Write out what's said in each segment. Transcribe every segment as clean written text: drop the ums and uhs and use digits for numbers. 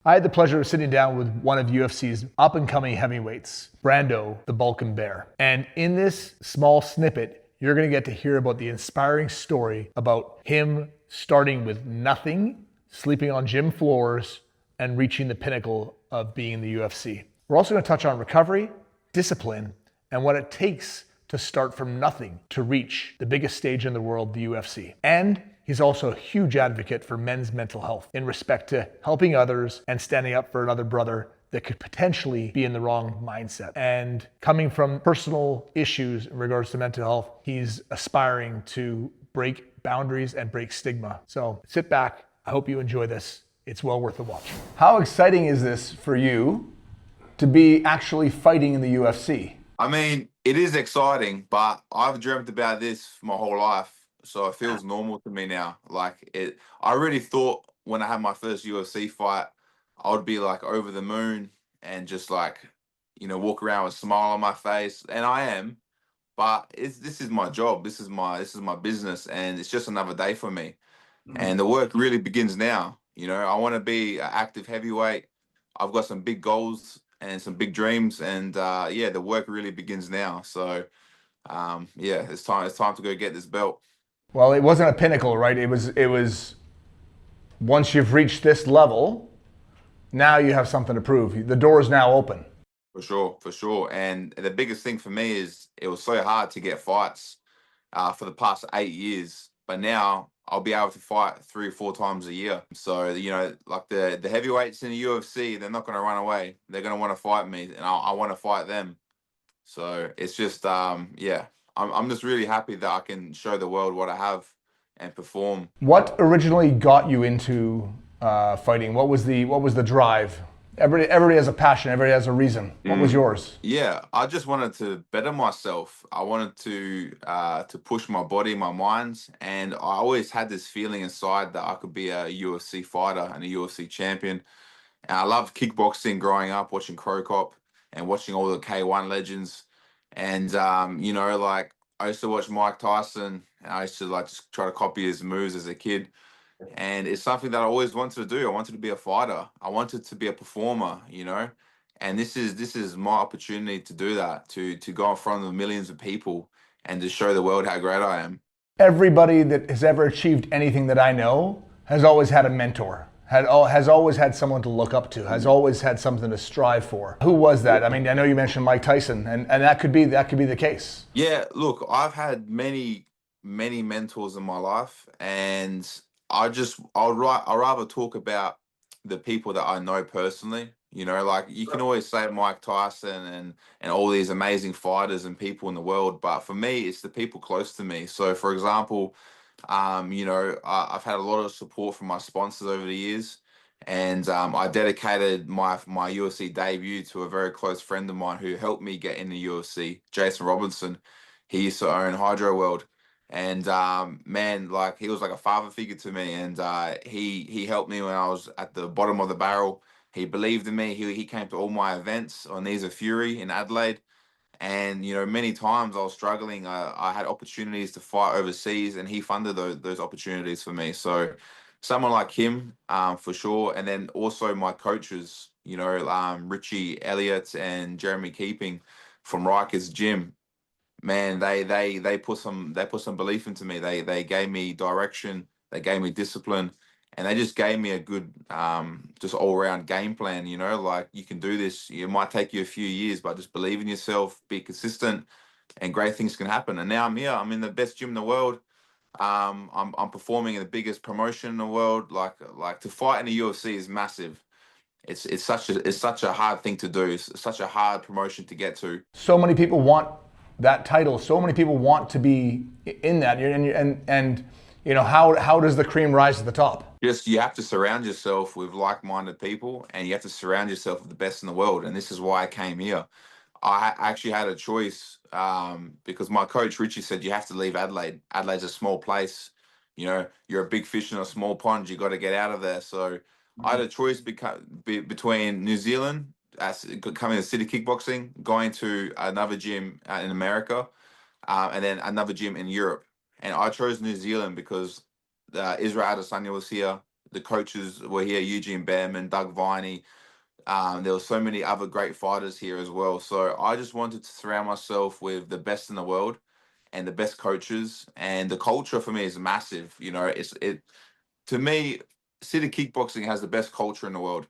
I had the pleasure of sitting down with one of UFC's up-and-coming heavyweights, Brando, the Balkan Bear. And in this small snippet, you're going to get to hear about the inspiring story about him starting with nothing, sleeping on gym floors, and reaching the pinnacle of being in the UFC. We're also going to touch on recovery, discipline, and what it takes to start from nothing to reach the biggest stage in the world, the UFC. And he's also a huge advocate for men's mental health in respect to helping others and standing up for another brother that could potentially be in the wrong mindset. And coming from personal issues in regards to mental health, he's aspiring to break boundaries and break stigma. So sit back. I hope you enjoy this. It's well worth the watch. How exciting is this for you to be actually fighting in the UFC? I mean, it is exciting, but I've dreamt about this for my whole life, so it feels normal to me now. I really thought when I had my first UFC fight, I would be like over the moon and just like, walk around with a smile on my face, and I am. But this is my job, this is my business, and it's just another day for me. And the work really begins now. I want to be an active heavyweight. I've got some big goals and some big dreams, and yeah, the work really begins now. So yeah, it's time to go get this belt. Well, it wasn't a pinnacle, right? It was once you've reached this level, now you have something to prove. The door is now open. For sure, for sure. And the biggest thing for me is it was so hard to get fights for the past 8 years, but now I'll be able to fight 3 or 4 times a year. So like the heavyweights in the UFC, they're not going to run away. They're going to want to fight me, and I want to fight them. So it's just yeah, I'm just really happy that I can show the world what I have and perform. What originally got you into fighting? What was the drive? Everybody has a passion. Everybody has a reason. What was yours? Yeah, I just wanted to better myself. I wanted to push my body, my mind, and I always had this feeling inside that I could be a UFC fighter and a UFC champion. And I loved kickboxing growing up, watching Crow Cop and watching all the K1 legends. And like I used to watch Mike Tyson, and I used to like just try to copy his moves as a kid. And it's something that I always wanted to do. I wanted to be a fighter. I wanted to be a performer. And this is my opportunity to do that, to go in front of millions of people and to show the world how great I am. Everybody that has ever achieved anything that I know has always had a mentor. Has always had someone to look up to. Has always had something to strive for. Who was that? I mean, I know you mentioned Mike Tyson, and that could be the case. Yeah, look, I've had many mentors in my life, and I'd rather talk about the people that I know personally. Like you can always say Mike Tyson and all these amazing fighters and people in the world, but for me, it's the people close to me. So, for example, I've had a lot of support from my sponsors over the years, and I dedicated my UFC debut to a very close friend of mine who helped me get in the UFC, Jason Robinson. He used to own Hydro, and man, like he was like a father figure to me, and he helped me when I was at the bottom of the barrel. He believed in me. He came to all my events on Knees of Fury in Adelaide. And many times I was struggling. I had opportunities to fight overseas, and he funded those opportunities for me. So, someone like him, for sure. And then also my coaches, Richie Elliott and Jeremy Keeping from Rikers Gym. Man, they put some belief into me. They gave me direction. They gave me discipline, and they just gave me a good just all around game plan. Like you can do this. It might take you a few years, but just believe in yourself, be consistent, and great things can happen. And now I'm here. I'm in the best gym in the world. I'm performing in the biggest promotion in the world. Like to fight in the UFC is massive. It's such a hard thing to do. It's such a hard promotion to get to. So many people want that title. So many people want to be in that. And how does the cream rise to the top? Just you have to surround yourself with like-minded people, and you have to surround yourself with the best in the world. And this is why I came here. Actually had a choice because my coach Richie said you have to leave Adelaide. Adelaide's a small place. You're a big fish in a small pond. You got to get out of there. So I had a choice between New Zealand, coming to City Kickboxing, going to another gym in America, and then another gym in Europe. And I chose New Zealand because Israel Adesanya was here, the coaches were here, Eugene Behrman, Doug Viney. There were so many other great fighters here as well. So I just wanted to surround myself with the best in the world and the best coaches. And the culture for me is massive. You know, it to me, City Kickboxing has the best culture in the world.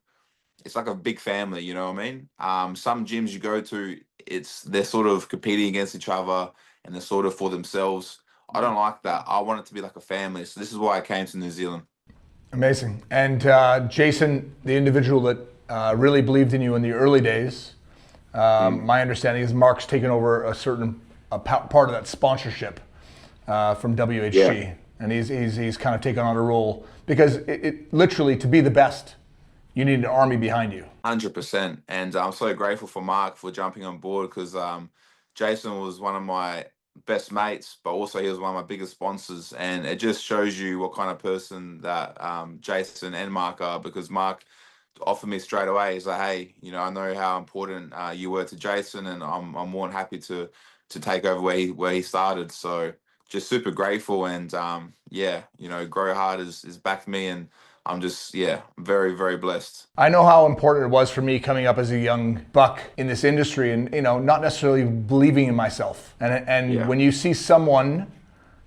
It's like a big family, you know what I mean? Some gyms you go to, they're sort of competing against each other and they're sort of for themselves. I don't like that. I want it to be like a family. So this is why I came to New Zealand. Amazing. And Jason, the individual that really believed in you in the early days, my understanding is Mark's taken over part of that sponsorship from WHG, Yeah. and he's kind of taken on a role because it literally, to be the best, you need an army behind you. 100%. And I'm so grateful for Mark for jumping on board because Jason was one of my best mates, but also he was one of my biggest sponsors. And it just shows you what kind of person that Jason and Mark are, because Mark offered me straight away. He's like, hey, you know, I know how important you were to Jason, and I'm more than happy to take over where he started. So just super grateful. And yeah, you know, Grow Hard is backed me, and I'm just, yeah, very, very blessed. I know how important it was for me coming up as a young buck in this industry, and not necessarily believing in myself. And Yeah. when you see someone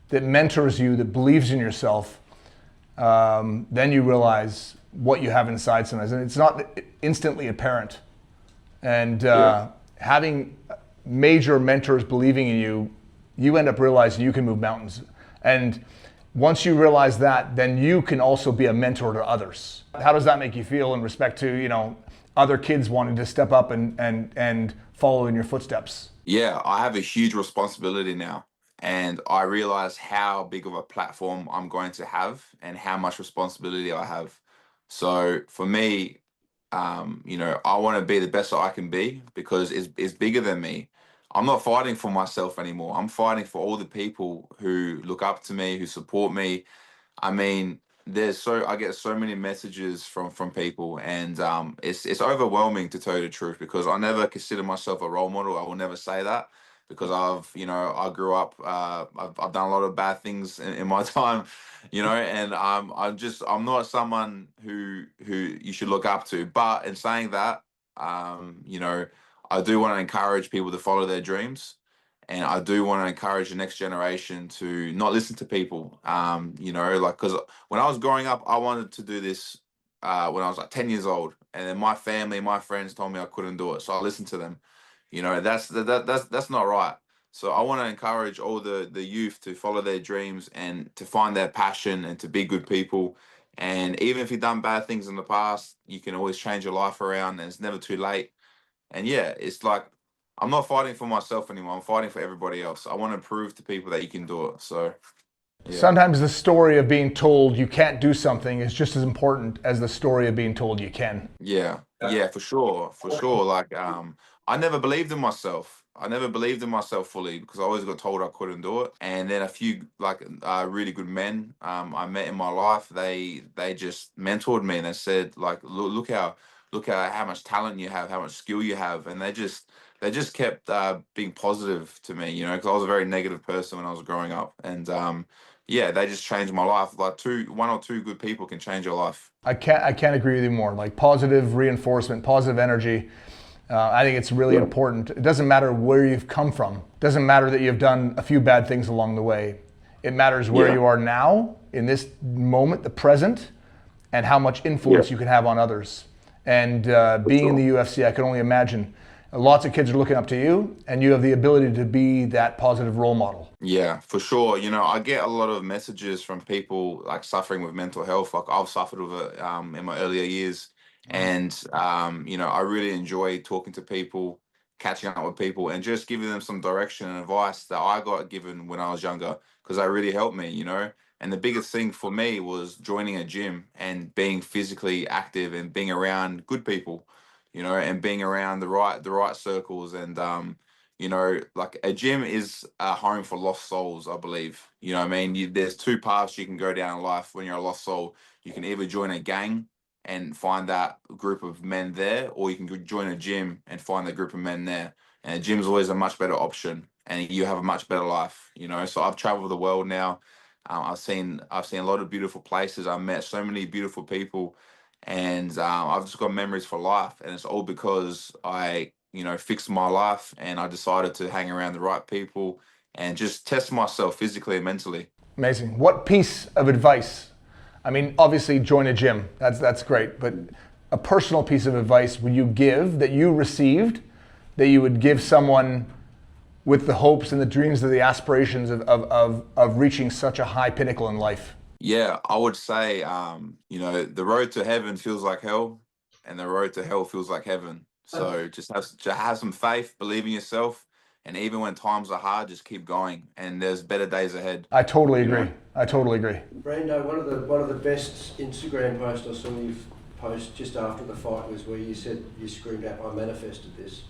that mentors you, that believes in yourself, then you realize what you have inside sometimes, and it's not instantly apparent. And having major mentors believing in you, you end up realizing you can move mountains. And once you realize that, then you can also be a mentor to others. How does that make you feel in respect to, other kids wanting to step up and follow in your footsteps? Yeah, I have a huge responsibility now. And I realize how big of a platform I'm going to have and how much responsibility I have. So for me, you know, I want to be the best that I can be because it's bigger than me. I'm not fighting for myself anymore. I'm fighting for all the people who look up to me, who support me. I mean, I get so many messages from people, and it's overwhelming, to tell you the truth, because I never consider myself a role model. I will never say that because I grew up, I've done a lot of bad things in my time, and I'm not someone who you should look up to. But in saying that, I do want to encourage people to follow their dreams, and I do want to encourage the next generation to not listen to people. Like, because when I was growing up, I wanted to do this when I was like 10 years old, and then my family, my friends told me I couldn't do it, so I listened to them. That's not right. So I want to encourage all the youth to follow their dreams and to find their passion and to be good people. And even if you've done bad things in the past, you can always change your life around, and it's never too late. And yeah, it's like I'm not fighting for myself anymore. I'm fighting for everybody else. I want to prove to people that you can do it. So yeah. Sometimes the story of being told you can't do something is just as important as the story of being told you can. Yeah, yeah, for sure, for sure. Like, I never believed in myself. I never believed in myself fully because I always got told I couldn't do it. And then a few like really good men I met in my life, they just mentored me, and they said like, look how much talent you have, how much skill you have, and they just kept being positive to me, because I was a very negative person when I was growing up, and yeah, they just changed my life. Like one or two good people can change your life. I can't agree with you more. Like positive reinforcement, positive energy. I think it's really important. It doesn't matter where you've come from. It doesn't matter that you've done a few bad things along the way. It matters where you are now, in this moment, the present, and how much influence you can have on others. And being in the UFC, I can only imagine lots of kids are looking up to you, and you have the ability to be that positive role model. Yeah, for sure. I get a lot of messages from people like suffering with mental health. Like I've suffered with it in my earlier years, and I really enjoy talking to people, catching up with people, and just giving them some direction and advice that I got given when I was younger, because that really helped me. And the biggest thing for me was joining a gym and being physically active and being around good people, and being around the right circles, and like a gym is a home for lost souls, I believe. You know what I mean? There's two paths you can go down in life when you're a lost soul. You can either join a gang and find that group of men there, or you can join a gym and find that group of men there. And a gym's always a much better option, and you have a much better life. So I've traveled the world now, I've seen a lot of beautiful places. I've met so many beautiful people, and I've just got memories for life. And it's all because I, fixed my life and I decided to hang around the right people and just test myself physically and mentally. Amazing. What piece of advice? I mean, obviously, join a gym. That's great. But a personal piece of advice would you give that you received that you would give someone with the hopes and the dreams and the aspirations of reaching such a high pinnacle in life? Yeah, I would say, the road to heaven feels like hell, and the road to hell feels like heaven. So just have some faith, believe in yourself, and even when times are hard, just keep going. And there's better days ahead. I totally You agree. know? I totally agree. Brando, one of the best Instagram posts I saw you post just after the fight was where you said you screamed out, "I manifested this."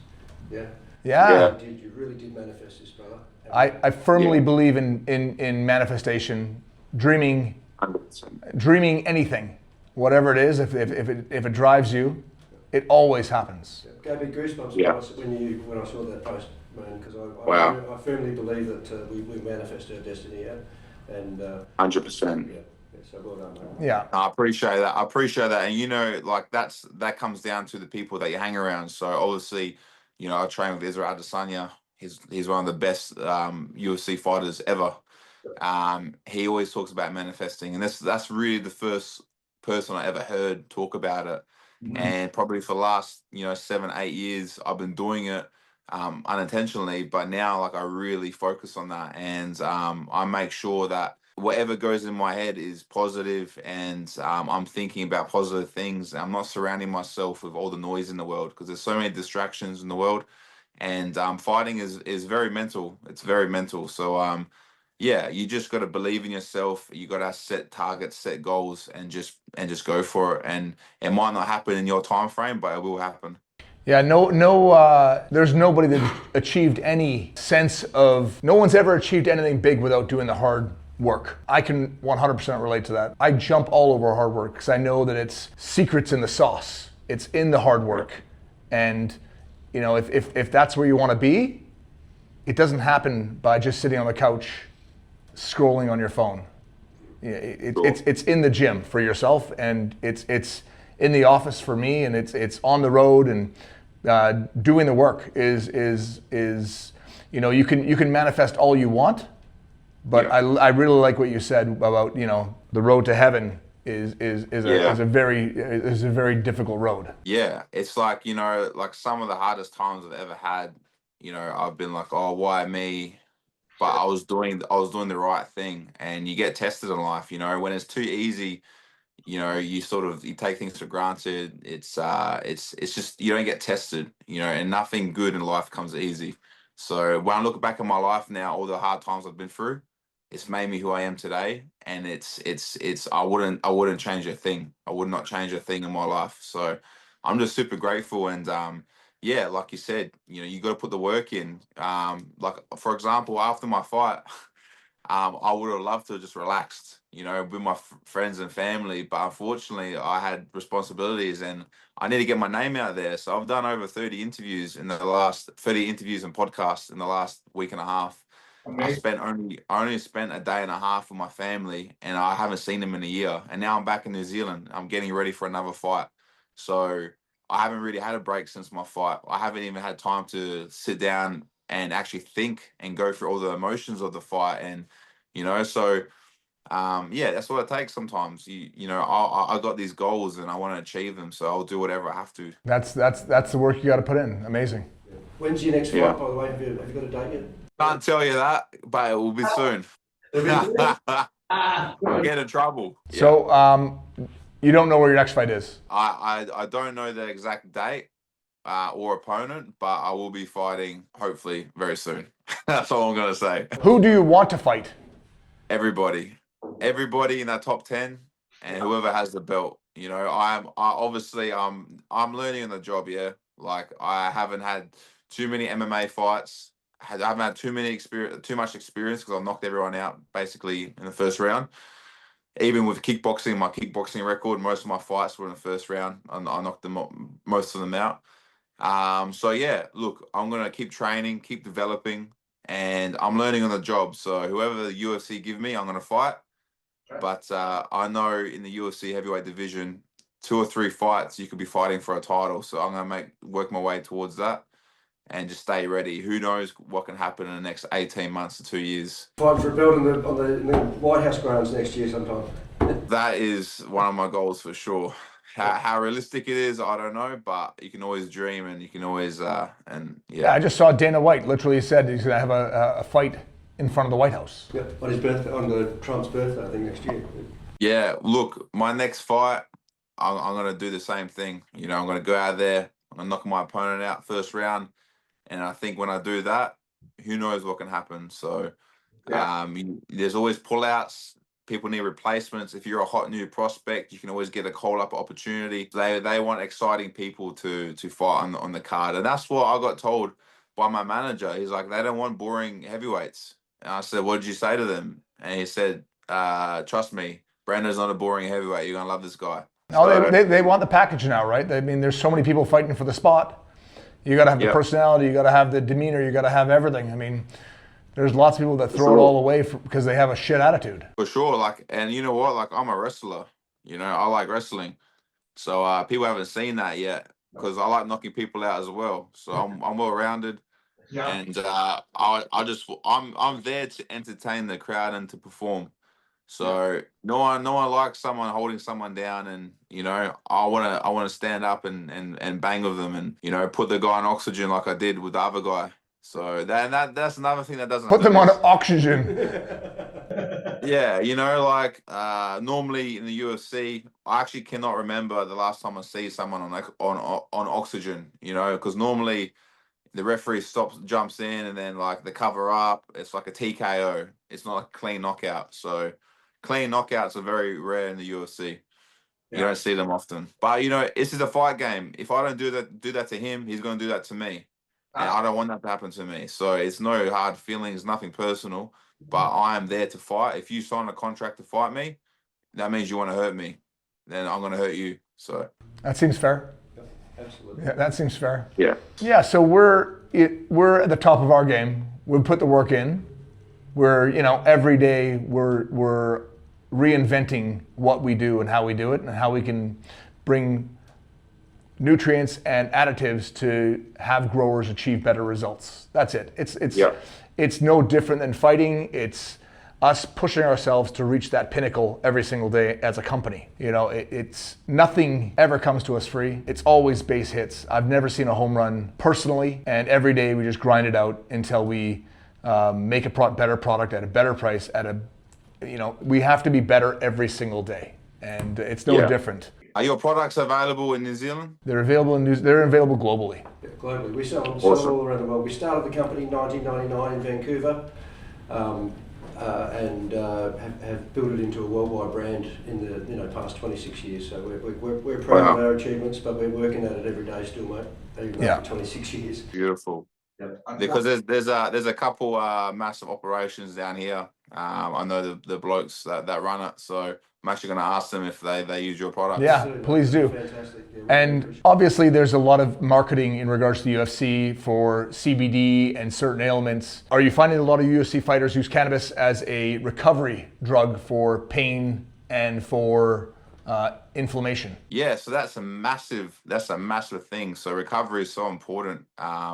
Yeah. Yeah. You really did manifest this, brother. I firmly believe in manifestation, dreaming, 100%. dreaming anything, whatever it is. If it drives you, it always happens. It gave me goosebumps when I saw that post, man, because Wow. I firmly believe that we manifest our destiny, yeah, and 100%. yeah. So well done, man. Yeah. I appreciate that. I appreciate that. And like that comes down to the people that you hang around. So obviously, I train with Israel Adesanya. He's one of the best UFC fighters ever. He always talks about manifesting, and that's really the first person I ever heard talk about it. And probably for the last 7-8 years, I've been doing it unintentionally, but now like I really focus on that, and I make sure that whatever goes in my head is positive, and I'm thinking about positive things. I'm not surrounding myself with all the noise in the world because there's so many distractions in the world, and fighting is very mental. It's very mental. So yeah, you just got to believe in yourself. You got to set targets, set goals, and just go for it. And it might not happen in your time frame, but it will happen. Yeah, there's nobody that achieved any sense of, no one's ever achieved anything big without doing the hard work. I can 100% relate to that. I jump all over hard work because I know that it's secrets in the sauce. It's in the hard work. And, if that's where you want to be, it doesn't happen by just sitting on the couch scrolling on your phone. It's in the gym for yourself, and it's in the office for me, and it's on the road, and doing the work is you can manifest all you want, but Yeah. I really like what you said about the road to heaven is a very difficult road. Yeah, it's like like some of the hardest times I've ever had. I've been like, oh, why me? But I was doing the right thing, and you get tested in life. When it's too easy, you take things for granted. It's just you don't get tested, and nothing good in life comes easy. So when I look back at my life now, all the hard times I've been through, it's made me who I am today, and it's I wouldn't change a thing. I would not change a thing in my life. So I'm just super grateful, and yeah, like you said, you got to put the work in. Like for example, after my fight. I would have loved to have just relaxed, with my friends and family. But unfortunately, I had responsibilities, and I need to get my name out there. So I've done over 30 interviews and podcasts in the last week and a half. I only spent a day and a half with my family, and I haven't seen them in a year. And now I'm back in New Zealand. I'm getting ready for another fight. So I haven't really had a break since my fight. I haven't even had time to sit down and actually think and go through all the emotions of the fight. And so yeah, that's what it takes sometimes. I got these goals and I want to achieve them, so I'll do whatever I have to. That's the work you got to put in. Amazing. When's your next fight, Yeah. by the way? Have you got a date yet? Can't tell you that, but it will be soon. I'll get in trouble. Yeah. So you don't know where your next fight is. I don't know the exact date or opponent, but I will be fighting hopefully very soon. That's all I'm gonna say. Who do you want to fight? Everybody in that top 10, and whoever has the belt. I'm learning on the job. Yeah, like I haven't had too many MMA fights. I haven't had too much experience because I've knocked everyone out basically in the first round. Even with kickboxing, my kickboxing record, most of my fights were in the first round, and I knocked most of them out. So yeah, look, I'm gonna keep training, keep developing, and I'm learning on the job. So whoever the UFC give me, I'm going to fight. Okay. But I know in the UFC heavyweight division, 2 or 3 fights, you could be fighting for a title. So I'm going to work my way towards that and just stay ready. Who knows what can happen in the next 18 months to 2 years. Fighting for a belt in the White House grounds next year sometime. That is one of my goals for sure. How realistic it is, I don't know, but you can always dream, and you can always Yeah, I just saw Dana White literally said he's going to have a fight in front of the White House. Yeah, on his birthday, on the Trump's birthday, I think next year. Yeah, look, my next fight, I'm going to do the same thing. You know, I'm going to go out there, I'm going to knock my opponent out first round, and I think when I do that, who knows what can happen. So, there's always pullouts. People need replacements. If you're a hot new prospect, you can always get a call-up opportunity. They want exciting people to fight on the card. And that's what I got told by my manager. He's like, they don't want boring heavyweights. And I said, what did you say to them? And he said, trust me, Brando's not a boring heavyweight. You're going to love this guy. No, they want the package now, right? I mean, there's so many people fighting for the spot. You got to have the personality. You got to have the demeanor. You got to have everything. I mean, there's lots of people that throw it all away because they have a shit attitude. For sure. Like, and you know what? Like, I'm a wrestler. You know, I like wrestling. So people haven't seen that yet because I like knocking people out as well. So I'm well rounded. Yeah. And I'm there to entertain the crowd and to perform. So no one likes someone holding someone down, and you know, I wanna stand up and bang with them, and you know, put the guy on oxygen like I did with the other guy. So that's another thing that doesn't put them on oxygen. Yeah, you know, like normally in the UFC, I actually cannot remember the last time I see someone on oxygen. You know, because normally the referee jumps in, and then like the cover up, it's like a TKO. It's not a clean knockout. So clean knockouts are very rare in the UFC. You don't see them often. But you know, this is a fight game. If I don't do that to him, he's going to do that to me. And I don't want that to happen to me. So it's no hard feelings, nothing personal. But I am there to fight. If you sign a contract to fight me, that means you want to hurt me. Then I'm going to hurt you. So that seems fair. Absolutely. Yeah, that seems fair. Yeah. Yeah. So we're at the top of our game. We put the work in. We're every day we're reinventing what we do and how we do it and how we can bring nutrients and additives to have growers achieve better results. That's it. It's no different than fighting. It's us pushing ourselves to reach that pinnacle every single day as a company. You know, it's nothing ever comes to us free. It's always base hits. I've never seen a home run personally, and every day we just grind it out until we make a better product at a better price we have to be better every single day, and it's no different. Are your products available in New Zealand? They're available they're available globally. Yeah, globally. We sell all around the world. We started the company in 1999 in Vancouver, and have built it into a worldwide brand in the past 26 years. So we're proud of our achievements, but we're working at it every day still, mate. Even after 26 years. Beautiful. Because there's a couple massive operations down here. I know the blokes that run it, so I'm actually going to ask them if they use your products. Yeah, please do. Fantastic. Yeah, and obviously there's a lot of marketing in regards to the UFC for CBD and certain ailments. Are you finding a lot of UFC fighters use cannabis as a recovery drug for pain and for inflammation? Yeah, so that's a massive thing. So recovery is so important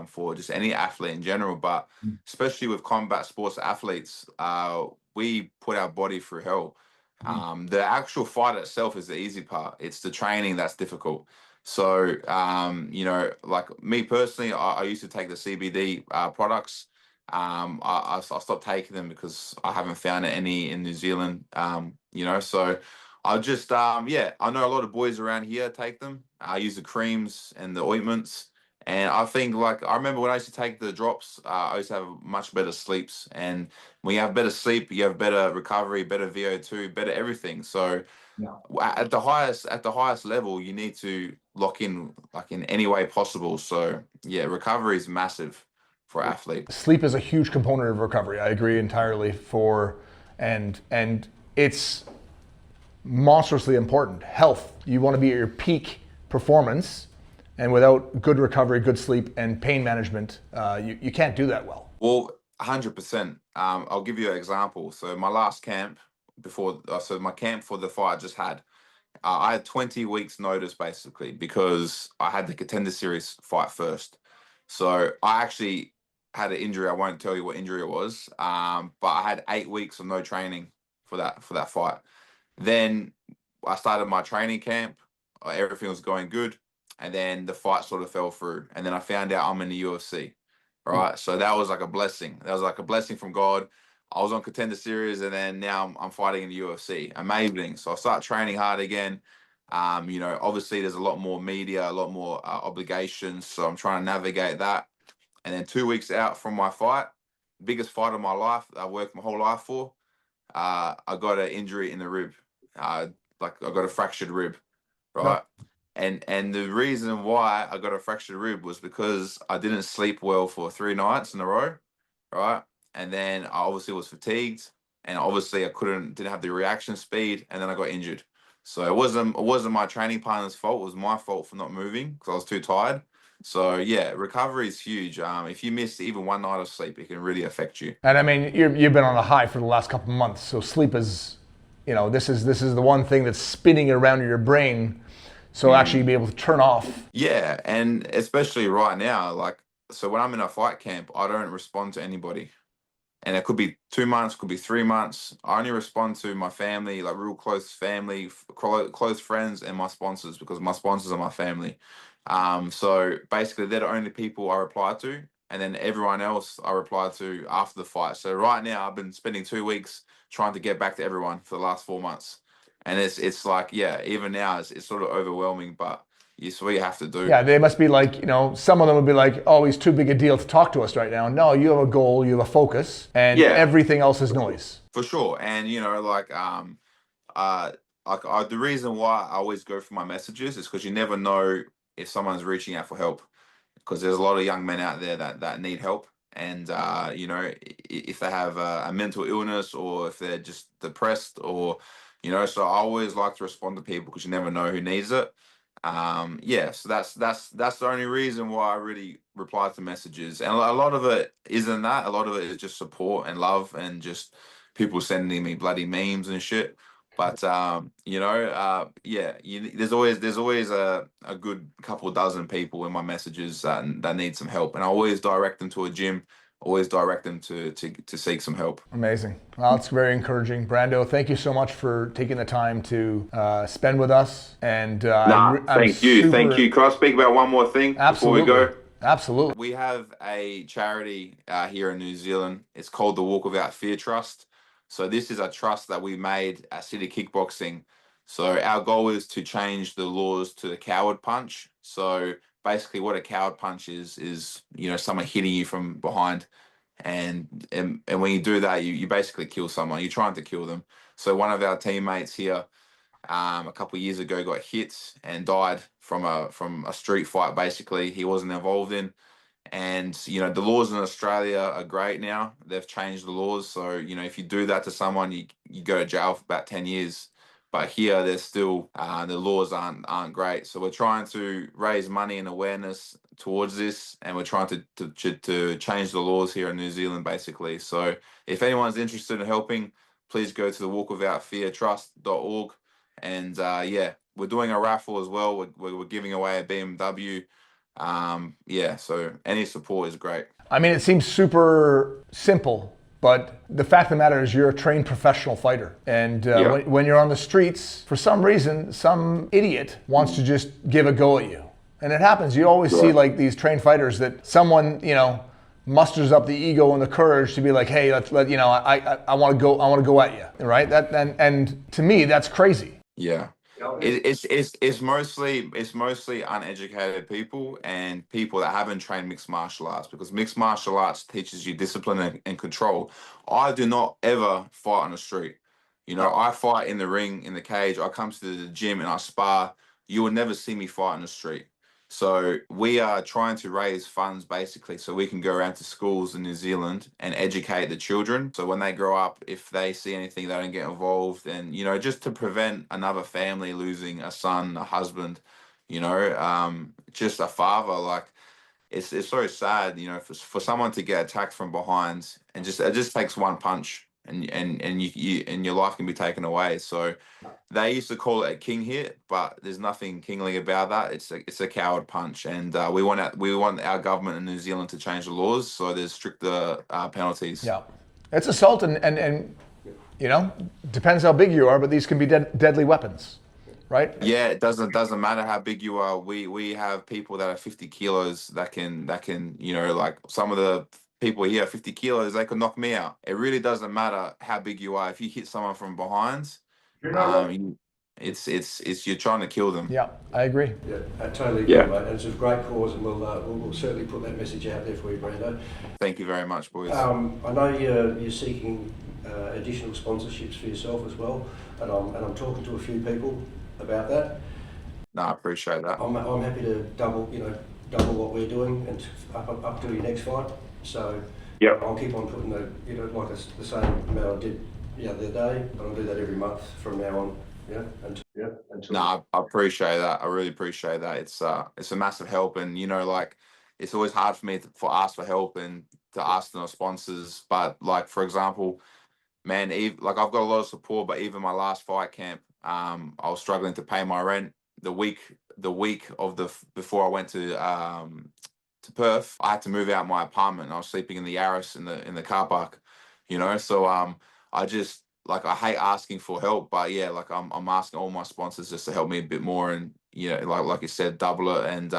for just any athlete in general, but especially with combat sports athletes, we put our body through hell. The actual fight itself is the easy part. It's the training that's difficult. So, like me personally, I used to take the CBD products. I stopped taking them because I haven't found any in New Zealand. So I just, I know a lot of boys around here take them. I use the creams and the ointments. And I think, like, I remember when I used to take the drops, I used to have much better sleeps. And when you have better sleep, you have better recovery, better VO2, better everything. So at the highest level, you need to lock in, like, in any way possible. So, yeah, recovery is massive for athletes. Sleep is a huge component of recovery. I agree entirely and it's monstrously important. Health, you want to be at your peak performance, and without good recovery, good sleep, and pain management, you can't do that well. Well, 100%. I'll give you an example. So my last camp so my camp for the fight I just had, I had 20 weeks notice basically because I had the Contender Series fight first. So I actually had an injury. I won't tell you what injury it was, but I had 8 weeks of no training for that fight. Then I started my training camp. Everything was going good, and then the fight sort of fell through. And then I found out I'm in the UFC. Right, so that was like a blessing. That was like a blessing from God. I was on Contender Series, and then now I'm fighting in the UFC. Amazing. So I start training hard again. Obviously there's a lot more media, a lot more obligations. So I'm trying to navigate that. And then 2 weeks out from my fight, biggest fight of my life, I worked my whole life for. I got an injury in the rib. Like I got a fractured rib, right? And the reason why I got a fractured rib was because I didn't sleep well for 3 nights in a row, right? And then I obviously was fatigued, and obviously I didn't have the reaction speed, and then I got injured. So it wasn't my training partner's fault. It was my fault for not moving because I was too tired. So yeah, recovery is huge. If you miss even one night of sleep, it can really affect you. And I mean, you've been on a high for the last couple of months, so sleep is, this is the one thing that's spinning around in your brain. So actually be able to turn off. Yeah, and especially right now, so when I'm in a fight camp, I don't respond to anybody. And it could be 2 months, could be 3 months. I only respond to my family, like real close family, close friends, and my sponsors, because my sponsors are my family. So basically, they're the only people I reply to, and then everyone else I reply to after the fight. So right now, I've been spending 2 weeks trying to get back to everyone for the last 4 months, and it's like, yeah, even now it's sort of overwhelming, but it's what you have to do. Yeah, they must be like, some of them would be like, oh, he's too big a deal to talk to us right now. No, you have a goal, you have a focus, and everything else is noise. For sure. And the reason why I always go for my messages is because you never know if someone's reaching out for help, because there's a lot of young men out there that need help. And if they have a mental illness, or if they're just depressed, or so I always like to respond to people because you never know who needs it. So that's the only reason why I really reply to messages, and a lot of it isn't that. A lot of it is just support and love, and just people sending me bloody memes and shit. But there's always a good couple dozen people in my messages that need some help, and I always direct them to a gym. Always direct them to seek some help. Amazing. Well, it's very encouraging. Brando, thank you so much for taking the time to spend with us. And thank you. Can I speak about one more thing before we go? Absolutely. We have a charity here in New Zealand. It's called the Walk Without Fear Trust. So this is a trust that we made at City Kickboxing. So our goal is to change the laws to the coward punch. So basically what a coward punch is someone hitting you from behind, and when you do that, you basically kill someone. You're trying to kill them. So one of our teammates here a couple of years ago got hit and died from a street fight. Basically he wasn't involved in. And the laws in Australia are great now. They've changed the laws, so if you do that to someone, you go to jail for about 10 years. But here, there's still the laws aren't great. So we're trying to raise money and awareness towards this, and we're trying to change the laws here in New Zealand, basically. So if anyone's interested in helping, please go to the walkwithoutfeartrust.org. And we're doing a raffle as well. We're giving away a BMW. So any support is great. I mean, it seems super simple, but the fact of the matter is you're a trained professional fighter. And when you're on the streets, for some reason, some idiot wants to just give a go at you. And it happens. You always see like these trained fighters that someone, musters up the ego and the courage to be like, hey, I want to go at you, right? And to me, that's crazy. Yeah. It's mostly uneducated people and people that haven't trained mixed martial arts, because mixed martial arts teaches you discipline and control. I do not ever fight on the street. I fight in the ring, in the cage. I come to the gym and I spar. You will never see me fight on the street. So we are trying to raise funds basically so we can go around to schools in New Zealand and educate the children. So when they grow up, if they see anything, they don't get involved. And, just to prevent another family losing a son, a husband, just a father. Like, it's so sad, for someone to get attacked from behind, and it just takes one punch, and your life can be taken away. So they used to call it a king hit, but there's nothing kingly about that. It's a coward punch, and we want our government in New Zealand to change the laws so there's stricter penalties. Yeah, it's assault, and depends how big you are, but these can be deadly weapons, right? Yeah, it doesn't matter how big you are. We have people that are 50 kilos that can like some of the people here 50 kilos, they can knock me out. It really doesn't matter how big you are. If you hit someone from behind, it's you're trying to kill them. Yeah, I agree. Yeah, I totally agree, mate. And it's a great cause, and we'll certainly put that message out there for you, Brando. Thank you very much, boys. I know you're seeking additional sponsorships for yourself as well, and I'm talking to a few people about that. No, I appreciate that. I'm happy to double what we're doing and up to your next fight. So yeah, I'll keep on putting the same amount I did the other day, but I'll do that every month from now on. Until no, I appreciate that. I really appreciate that. It's a massive help, and like it's always hard for me to ask for help and to ask the sponsors. But like for example, man, like I've got a lot of support, but even my last fight camp, I was struggling to pay my rent. The week of before I went to Perth, I had to move out my apartment. I was sleeping in the Yaris in the car park, So I just like I hate asking for help, but yeah, like I'm asking all my sponsors just to help me a bit more, and like you said, double it. And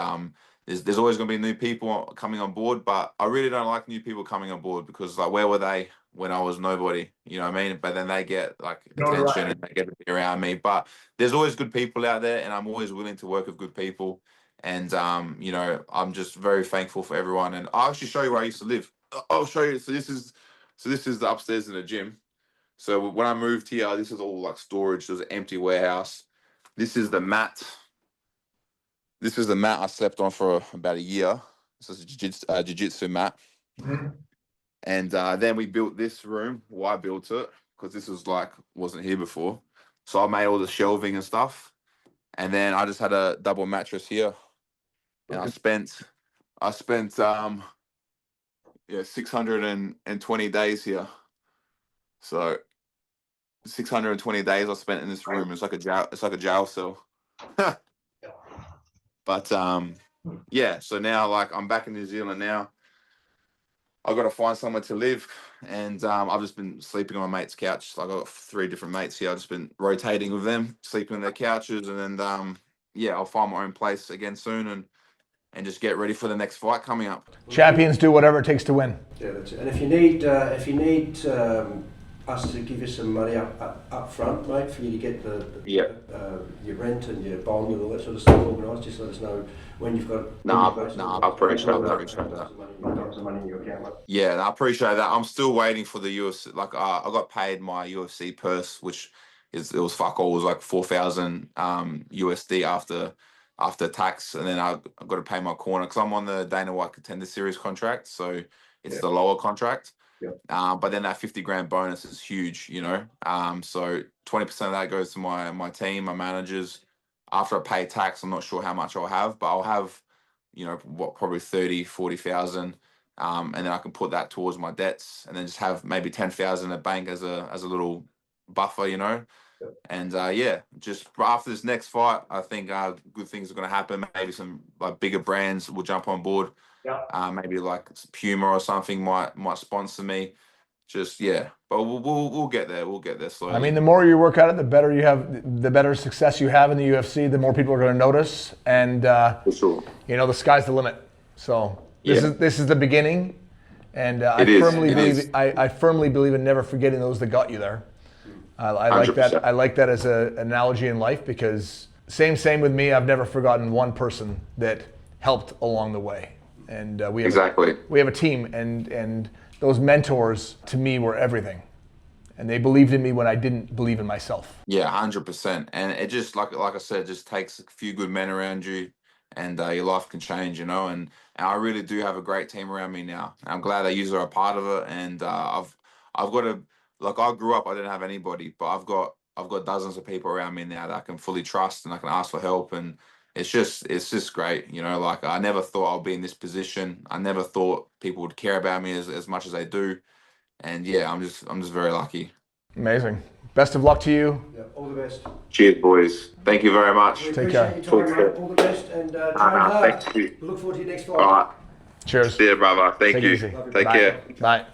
there's always going to be new people coming on board, but I really don't like new people coming on board because like where were they when I was nobody? You know what I mean? But then they get like attention and they get to be around me. But there's always good people out there, and I'm always willing to work with good people. And I'm just very thankful for everyone. And I'll actually show you where I used to live. I'll show you. So this is the upstairs in the gym. So when I moved here, this is all like storage. There's an empty warehouse. This is the mat. This is the mat I slept on for about a year. This is a jiu-jitsu mat. Mm-hmm. And then we built this room. Well, I built it because this wasn't here before. So I made all the shelving and stuff. And then I just had a double mattress here. And I spent 620 days here. So 620 days I spent in this room. It's like a jail cell. But yeah, so now like I'm back in New Zealand now. I've got to find somewhere to live, and I've just been sleeping on my mate's couch. Like I've got 3 different mates here. I've just been rotating with them, sleeping on their couches, and then yeah, I'll find my own place again soon, and just get ready for the next fight coming up. Champions do whatever it takes to win. Yeah, that's it. And if you need us to give you some money up front, mate, for you to get your rent and your bond and all that sort of stuff organised, just let us know when you've got. I appreciate that. Some money in your account, mate. Yeah, I appreciate that. I'm still waiting for the UFC. Like I got paid my UFC purse, which it was fuck all. It was like 4,000 USD after tax, and then I got to pay my corner because I'm on the Dana White Contender Series contract, so it's the lower contract. Yeah. But then that 50 grand bonus is huge, So 20% of that goes to my team, my managers. After I pay tax, I'm not sure how much I'll have, but I'll have, probably 30, 40,000. And then I can put that towards my debts, and then just have maybe 10,000 in the bank as a little buffer, Yeah. And just after this next fight, I think good things are going to happen. Maybe some like bigger brands will jump on board. Yeah. Maybe like Puma or something might sponsor me. But we'll get there. We'll get there slowly. I mean, the more you work at it, the better success you have in the UFC. The more people are going to notice, and for sure. The sky's the limit. So this is the beginning, and I firmly believe in never forgetting those that got you there. I like that. I like that as an analogy in life because same with me. I've never forgotten one person that helped along the way, and we have a team, and those mentors to me were everything, and they believed in me when I didn't believe in myself. Yeah, 100%. And it just like I said, just takes a few good men around you, and your life can change, And I really do have a great team around me now. I'm glad that you are a part of it, and I've got a. Like I grew up, I didn't have anybody, but I've got dozens of people around me now that I can fully trust, and I can ask for help, and it's just great. You know, like I never thought I'd be in this position. I never thought people would care about me as much as they do. And yeah, I'm just very lucky. Amazing. Best of luck to you. Yeah, all the best. Cheers, boys. Thank you very much. We Take care. appreciate your time, mate. All the best, and train hard. Thank you. We look forward to your next fight. All right. Cheers. See you, brother. Thank Take you. it easy. Take Bye. care. Bye.